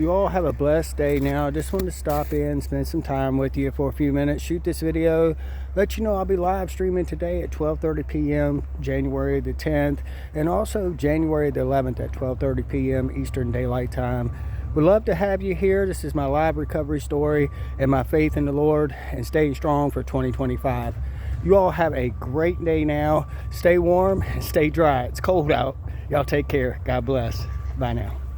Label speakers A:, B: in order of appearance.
A: You all have a blessed day now. I just wanted to stop in, spend some time with you for a few minutes, shoot this video, let you know I'll be live streaming today at 12:30 p.m. January the 10th, and also January the 11th at 12:30 p.m. Eastern Daylight Time. Would love to have you here. This is my live recovery story and my faith in the Lord and staying strong for 2025. You all have a great day now. Stay warm and stay dry. It's cold out. Y'all take care. God bless. Bye now.